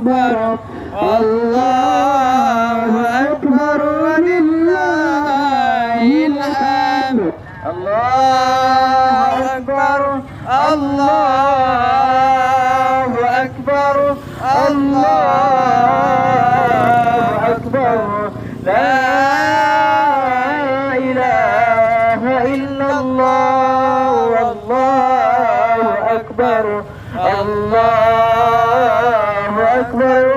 أكبر الله أكبر ولله الحمد الله أكبر الله أكبر الله أكبر لا إله إلا الله والله أكبر الله أكبر